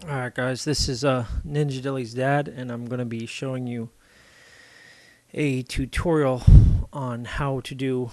Alright guys, this is Ninja Dilly's dad, and I'm going to be showing you a tutorial on how to do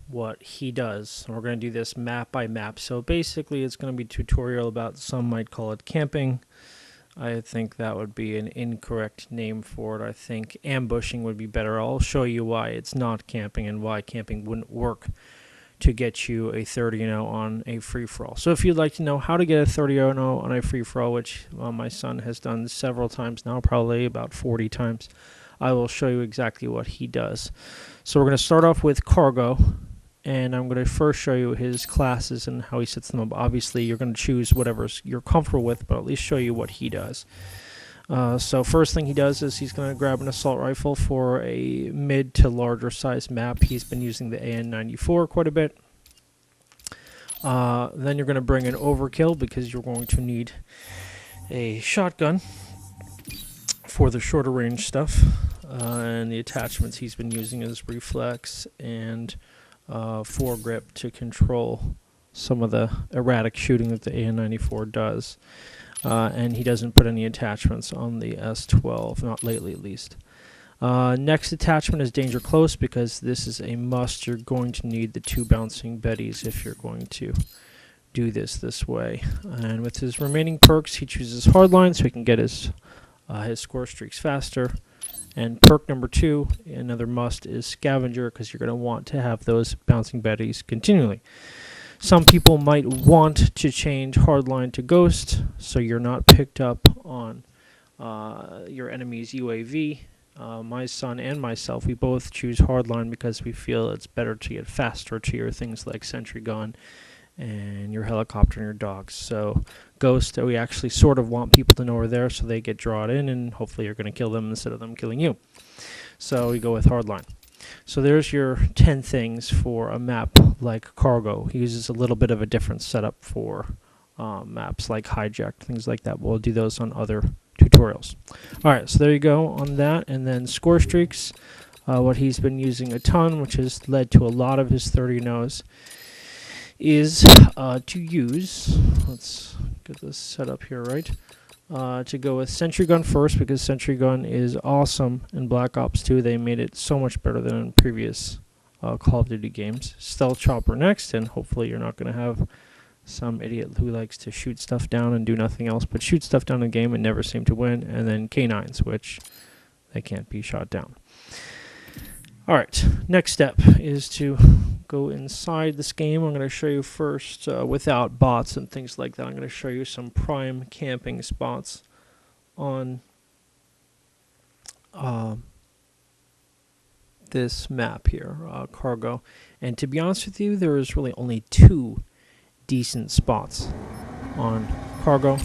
what he does. And we're going to do this map by map. So basically it's going to be a tutorial about, some might call it camping. I think that would be an incorrect name for it. I think ambushing would be better. I'll show you why it's not camping and why camping wouldn't work to get you a 30-0 on a free-for-all. So if you'd like to know how to get a 30-0 on a free-for-all, which my son has done several times now, probably about 40 times, I will show you exactly what he does. So we're going to start off with cargo, and I'm going to first show you his classes and how he sets them up. Obviously, you're going to choose whatever you're comfortable with, but at least show you what he does. So first thing he does is he's going to grab an assault rifle for a mid to larger size map. He's been using the AN94 quite a bit. Then you're going to bring an overkill because you're going to need a shotgun for the shorter range stuff. And the attachments he's been using is reflex and foregrip to control some of the erratic shooting that the AN94 does. And he doesn't put any attachments on the S12, not lately at least. Next attachment is Danger Close, because this is a must. You're going to need the 2 bouncing Bettys if you're going to do this way. And with his remaining perks, he chooses Hardline so he can get his score streaks faster. And perk number 2, another must, is Scavenger, because you're going to want to have those bouncing Bettys continually. Some people might want to change Hardline to Ghost, so you're not picked up on your enemy's UAV. My son and myself, we both choose Hardline because we feel it's better to get faster to your things like Sentry Gun and your helicopter and your dogs. So Ghost, we actually sort of want people to know we're there so they get drawn in, and hopefully you're going to kill them instead of them killing you. So we go with Hardline. So there's your 10 things for a map like Cargo. He uses a little bit of a different setup for maps like Hijack, things like that. We'll do those on other tutorials. Alright, so there you go on that. And then score streaks, what he's been using a ton, which has led to a lot of his 30-0s, is to use, let's get this set up here right, to go with Sentry Gun first, because Sentry Gun is awesome in Black Ops 2. They made it so much better than in previous Call of Duty games. Stealth Chopper next, and hopefully you're not going to have some idiot who likes to shoot stuff down and do nothing else but shoot stuff down in the game and never seem to win. And then K9s, which they can't be shot down. Alright, next step is to go inside this game. I'm going to show you first, without bots and things like that, I'm going to show you some prime camping spots on this map here, Cargo. And to be honest with you, there is really only 2 decent spots on Cargo,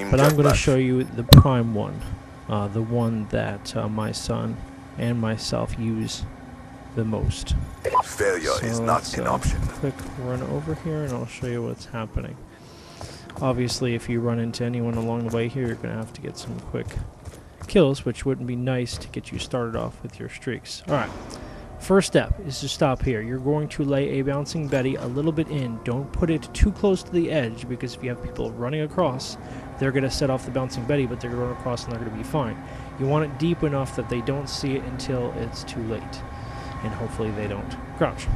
but I'm going to show you the prime one, the one that my son and myself use the most. Failure is not an option. Quick run over here and I'll show you what's happening. Obviously, if you run into anyone along the way here, you're going to have to get some quick kills, which wouldn't be nice to get you started off with your streaks. Alright, first step is to stop here. You're going to lay a bouncing Betty a little bit in. Don't put it too close to the edge, because if you have people running across, they're going to set off the bouncing Betty, but they're going to run across and they're going to be fine. You want it deep enough that they don't see it until it's too late. And hopefully they don't crouch.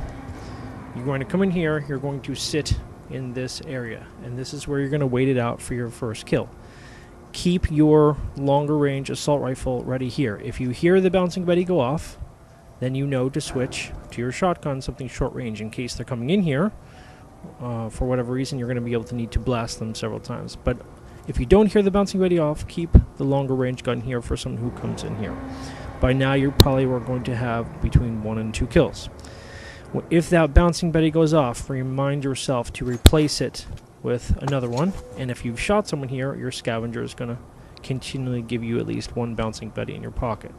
You're going to come in here, you're going to sit in this area, and this is where you're going to wait it out for your first kill. Keep your longer range assault rifle ready here. If you hear the bouncing Betty go off, then you know to switch to your shotgun, something short range, in case they're coming in here. For whatever reason, you're going to be able to need to blast them several times. But if you don't hear the bouncing Betty off, keep the longer range gun here for someone who comes in here. By now, you probably were going to have between 1 and 2 kills. If that bouncing Betty goes off, remind yourself to replace it with another one. And if you've shot someone here, your scavenger is going to continually give you at least 1 bouncing Betty in your pocket.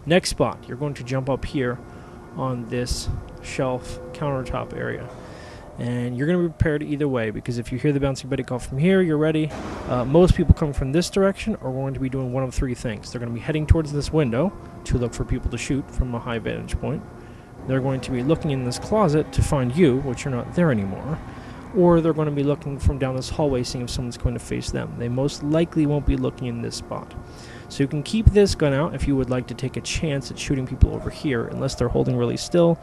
Next spot, you're going to jump up here on this shelf countertop area. And you're going to be prepared either way, because if you hear the bouncing Betty call from here, you're ready. Most people coming from this direction are going to be doing one of 3 things. They're going to be heading towards this window to look for people to shoot from a high vantage point. They're going to be looking in this closet to find you, which you're not there anymore. or they're going to be looking from down this hallway, seeing if someone's going to face them. They most likely won't be looking in this spot. So you can keep this gun out if you would like to take a chance at shooting people over here. Unless they're holding really still,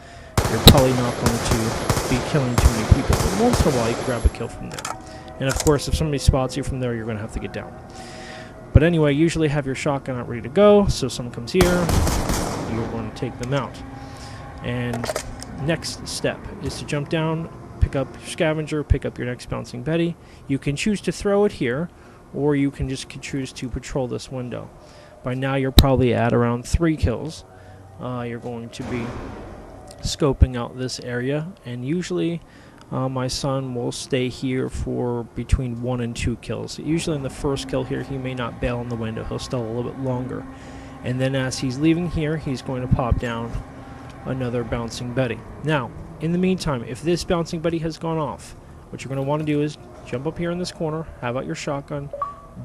you're probably not going to be killing too many people. But once in a while, you can grab a kill from there. And of course, if somebody spots you from there, you're going to have to get down. But anyway, usually have your shotgun out ready to go. So if someone comes here, you're going to take them out. And next step is to jump down, pick up your scavenger, pick up your next bouncing Betty. You can choose to throw it here, or you can just choose to patrol this window. By now you're probably at around 3 kills. You're going to be scoping out this area, and usually my son will stay here for between 1 and 2 kills. Usually in the first kill here he may not bail in the window, he'll stay a little bit longer. And then as he's leaving here, he's going to pop down another bouncing Betty. Now, in the meantime, if this bouncing Betty has gone off, what you're going to want to do is jump up here in this corner, have out your shotgun.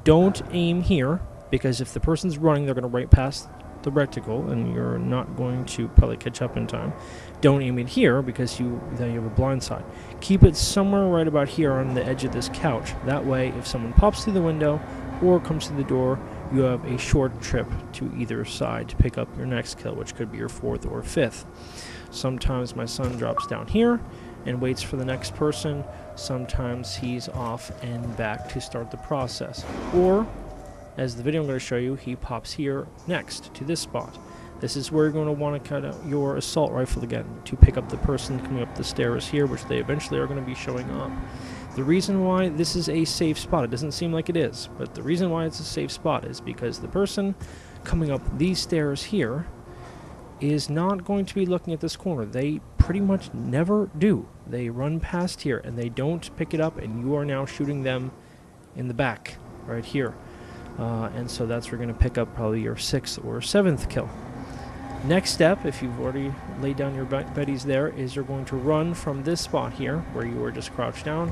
Don't aim here, because if the person's running, they're going to right past the reticle, and you're not going to probably catch up in time. Don't aim it here, because then you have a blind side. Keep it somewhere right about here on the edge of this couch. That way, if someone pops through the window or comes to the door, you have a short trip to either side to pick up your next kill, which could be your 4th or 5th. Sometimes my son drops down here and waits for the next person. Sometimes he's off and back to start the process. Or, as the video I'm going to show you, he pops here next to this spot. This is where you're going to want to cut out your assault rifle again to pick up the person coming up the stairs here, which they eventually are going to be showing up. The reason why this is a safe spot, it doesn't seem like it is, but the reason why it's a safe spot is because the person coming up these stairs here is not going to be looking at this corner. They pretty much never do. They run past here and they don't pick it up, and you are now shooting them in the back right here. And so that's where you're going to pick up probably your 6th or 7th kill. Next step, if you've already laid down your Betties there, is you're going to run from this spot here where you were just crouched down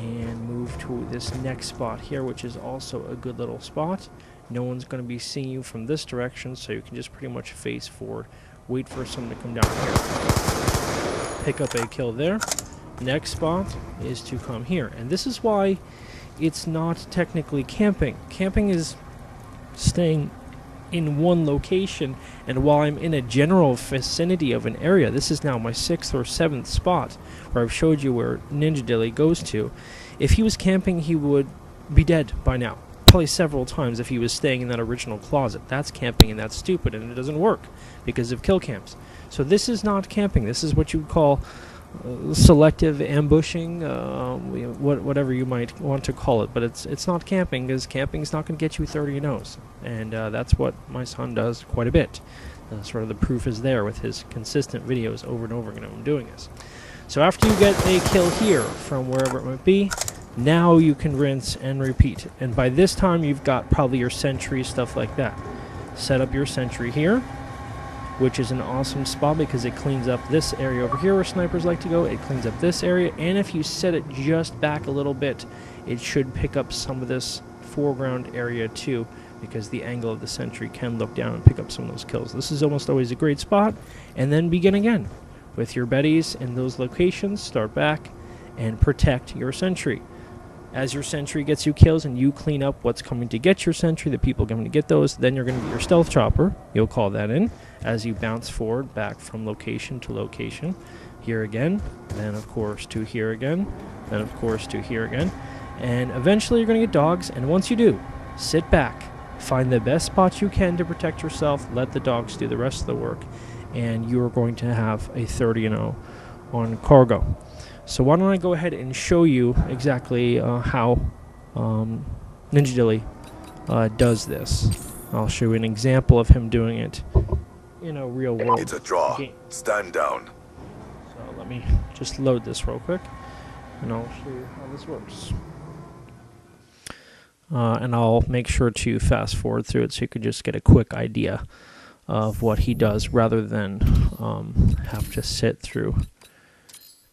and move to this next spot here, which is also a good little spot. No one's going to be seeing you from this direction, so you can just pretty much face forward, wait for someone to come down here, pick up a kill there. Next spot is to come here, and this is why it's not technically camping. Camping is staying in one location, and while I'm in a general vicinity of an area, this is now my 6th or 7th spot where I've showed you where Ninja Dilly goes to. If he was camping, he would be dead by now, probably several times if he was staying in that original closet. That's camping, and that's stupid, and it doesn't work because of kill camps. So this is not camping. This is what you would call selective ambushing, whatever you might want to call it, but it's not camping, because camping is not going to get you 30 0s, and that's what my son does quite a bit. Sort of the proof is there with his consistent videos over and over again of him doing this. So after you get a kill here from wherever it might be, now you can rinse and repeat, and by this time you've got probably your sentry, stuff like that. Set up your sentry here, which is an awesome spot because it cleans up this area over here where snipers like to go. It cleans up this area, and if you set it just back a little bit, it should pick up some of this foreground area too, because the angle of the sentry can look down and pick up some of those kills. This is almost always a great spot, and then begin again with your Betties in those locations. Start back and protect your sentry. As your sentry gets you kills and you clean up what's coming to get your sentry, the people coming to get those, then you're going to get your stealth chopper. You'll call that in as you bounce forward back from location to location. Here again, then of course to here again, then of course to here again. And eventually you're going to get dogs, and once you do, sit back, find the best spot you can to protect yourself, let the dogs do the rest of the work, and you're going to have a 30 0 on cargo. So why don't I go ahead and show you exactly how Ninja Dilly does this. I'll show you an example of him doing it in a real world It's a draw. game. Stand down. So let me just load this real quick, and I'll show you how this works. And I'll make sure to fast forward through it so you can just get a quick idea of what he does rather than have to sit through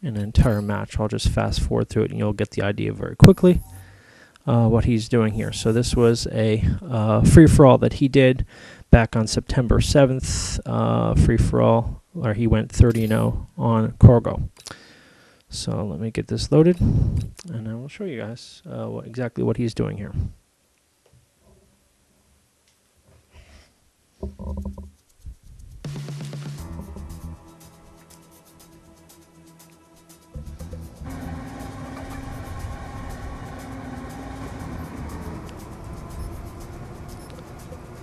an entire match. I'll just fast forward through it and you'll get the idea very quickly what he's doing here. So this was a free-for-all that he did back on September 7th, free-for-all, where he went 30 0 on cargo. So let me get this loaded, and I will show you guys exactly what he's doing here.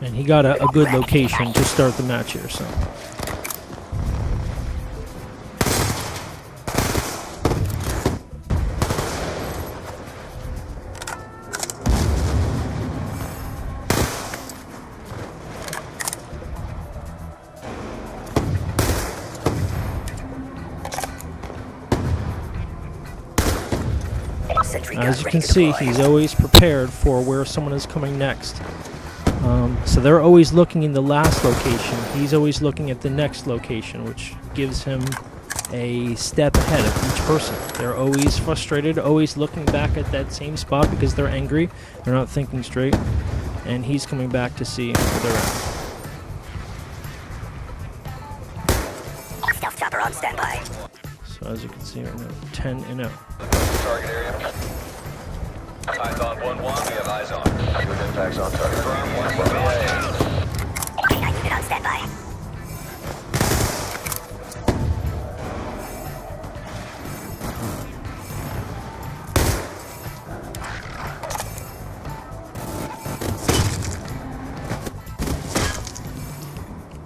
And he got a good location to start the match here, so. As you can see, he's always prepared for where someone is coming next. So they're always looking in the last location. He's always looking at the next location, which gives him a step ahead of each person. They're always frustrated, always looking back at that same spot because they're angry. They're not thinking straight. And he's coming back to see where they're at. Stealth chopper on standby. So as you can see right now, 10 and 0. Target area. Eyes on 1-1, we have eyes on. Good impacts on target. Confirm 1-1. K9 unit on standby.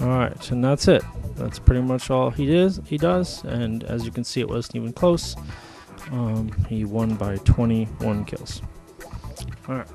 Alright, and that's it. That's pretty much all he does, and as you can see, it wasn't even close. He won by 21 kills. Alright.